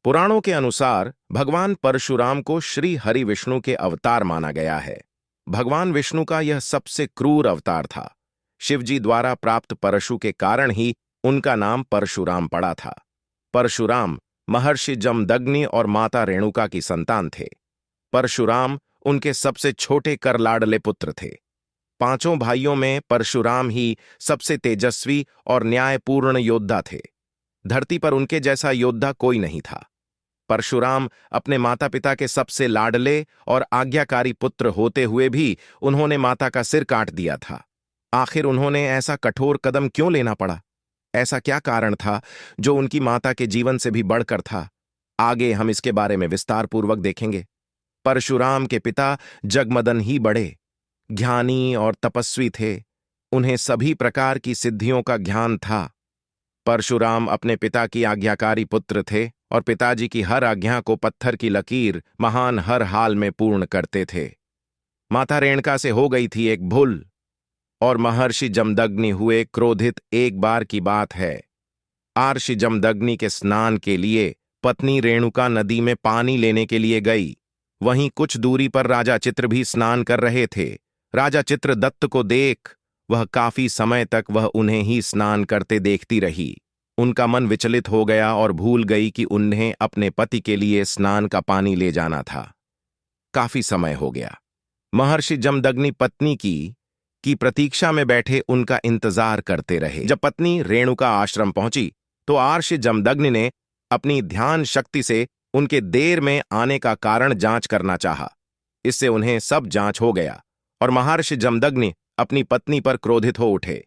पुराणों के अनुसार भगवान परशुराम को श्री हरि विष्णु के अवतार माना गया है। भगवान विष्णु का यह सबसे क्रूर अवतार था। शिवजी द्वारा प्राप्त परशु के कारण ही उनका नाम परशुराम पड़ा था। परशुराम महर्षि जमदग्नि और माता रेणुका की संतान थे। परशुराम उनके सबसे छोटे कर लाडले पुत्र थे। पांचों भाइयों में परशुराम ही सबसे तेजस्वी और न्यायपूर्ण योद्धा थे। धरती पर उनके जैसा योद्धा कोई नहीं था। परशुराम अपने माता पिता के सबसे लाडले और आज्ञाकारी पुत्र होते हुए भी उन्होंने माता का सिर काट दिया था। आखिर उन्होंने ऐसा कठोर कदम क्यों लेना पड़ा? ऐसा क्या कारण था जो उनकी माता के जीवन से भी बढ़कर था? आगे हम इसके बारे में विस्तार पूर्वक देखेंगे। परशुराम के पिता जगमदन ही बड़े ज्ञानी और तपस्वी थे। उन्हें सभी प्रकार की सिद्धियों का ज्ञान था। परशुराम अपने पिता की आज्ञाकारी पुत्र थे और पिताजी की हर आज्ञा को पत्थर की लकीर महान हर हाल में पूर्ण करते थे। माता रेणुका से हो गई थी एक भूल और महर्षि जमदग्नि हुए क्रोधित। एक बार की बात है, महर्षि जमदग्नि के स्नान के लिए पत्नी रेणुका नदी में पानी लेने के लिए गई। वहीं कुछ दूरी पर राजा चित्र भी स्नान कर रहे थे। राजा चित्रदत्त को देख वह काफी समय तक वह उन्हें ही स्नान करते देखती रही। उनका मन विचलित हो गया और भूल गई कि उन्हें अपने पति के लिए स्नान का पानी ले जाना था। काफी समय हो गया। महर्षि जमदग्नि पत्नी की प्रतीक्षा में बैठे उनका इंतजार करते रहे। जब पत्नी रेणुका आश्रम पहुंची तो महर्षि जमदग्नि ने अपनी ध्यान शक्ति से उनके देर में आने का कारण जांच करना चाहा। इससे उन्हें सब जांच हो गया और महर्षि जमदग्नि अपनी पत्नी पर क्रोधित हो उठे।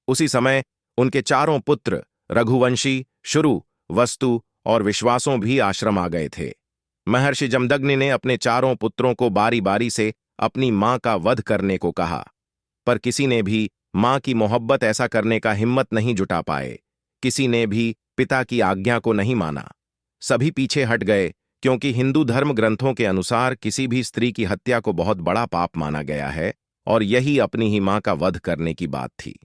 उसी समय उनके चारों पुत्र रघुवंशी, शुरु, वस्तु और विश्वासों भी आश्रम आ गए थे। महर्षि जमदग्नि ने अपने चारों पुत्रों को बारी बारी से अपनी मां का वध करने को कहा, पर किसी ने भी मां की मोहब्बत ऐसा करने का हिम्मत नहीं जुटा पाए। किसी ने भी पिता की आज्ञा को नहीं माना। सभी पीछे हट गए, क्योंकि हिंदू धर्म ग्रंथों के अनुसार किसी भी स्त्री की हत्या को बहुत बड़ा पाप माना गया है और यही अपनी ही मां का वध करने की बात थी।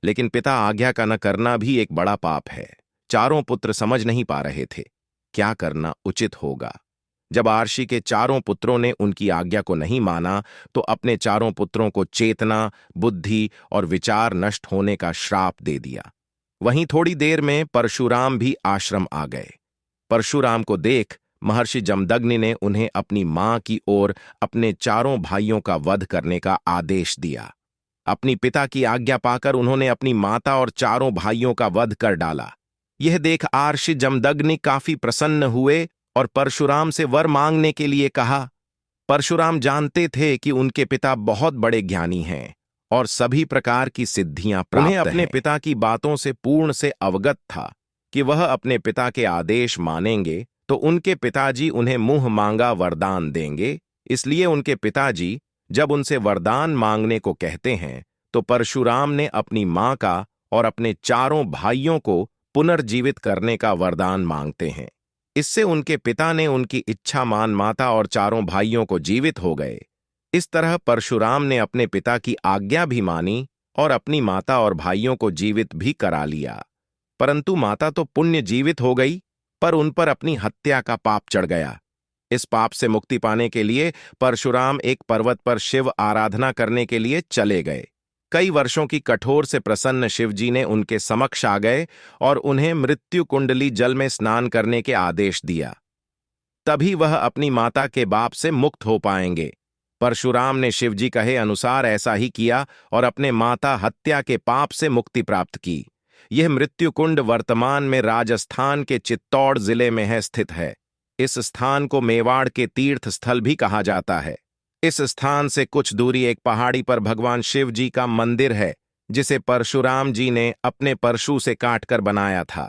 लेकिन पिता आज्ञा का न करना भी एक बड़ा पाप है। चारों पुत्र समझ नहीं पा रहे थे क्या करना उचित होगा। जब महर्षि के चारों पुत्रों ने उनकी आज्ञा को नहीं माना तो अपने चारों पुत्रों को चेतना, बुद्धि और विचार नष्ट होने का श्राप दे दिया। वहीं थोड़ी देर में परशुराम भी आश्रम आ गए। परशुराम को देख महर्षि जमदग्नि ने उन्हें अपनी मां की ओर अपने चारों भाइयों का वध करने का आदेश दिया। अपनी पिता की आज्ञा पाकर उन्होंने अपनी माता और चारों भाइयों का वध कर डाला। यह देख महर्षि जमदग्नि काफी प्रसन्न हुए और परशुराम से वर मांगने के लिए कहा। परशुराम जानते थे कि उनके पिता बहुत बड़े ज्ञानी हैं और सभी प्रकार की सिद्धियां प्राप्त हैं। उन्हें अपने पिता की बातों से पूर्ण से अवगत था कि वह अपने पिता के आदेश मानेंगे तो उनके पिताजी उन्हें मुंह मांगा वरदान देंगे। इसलिए उनके पिताजी जब उनसे वरदान मांगने को कहते हैं तो परशुराम ने अपनी मां का और अपने चारों भाइयों को पुनर्जीवित करने का वरदान मांगते हैं। इससे उनके पिता ने उनकी इच्छा मान माता और चारों भाइयों को जीवित हो गए। इस तरह परशुराम ने अपने पिता की आज्ञा भी मानी और अपनी माता और भाइयों को जीवित भी करा लिया। परंतु माता तो पुण्य जीवित हो गई, पर उन पर अपनी हत्या का पाप चढ़ गया। इस पाप से मुक्ति पाने के लिए परशुराम एक पर्वत पर शिव आराधना करने के लिए चले गए। कई वर्षों की कठोर से प्रसन्न शिवजी ने उनके समक्ष आ गए और उन्हें मृत्यु कुंडली जल में स्नान करने के आदेश दिया। तभी वह अपनी माता के पाप से मुक्त हो पाएंगे। परशुराम ने शिवजी कहे अनुसार ऐसा ही किया और अपने माता हत्या के पाप से मुक्ति प्राप्त की। यह मृत्यु कुंड वर्तमान में राजस्थान के चित्तौड़ जिले में है स्थित है। इस स्थान को मेवाड़ के तीर्थ स्थल भी कहा जाता है। इस स्थान से कुछ दूरी एक पहाड़ी पर भगवान शिव जी का मंदिर है, जिसे परशुराम जी ने अपने परशु से काटकर बनाया था।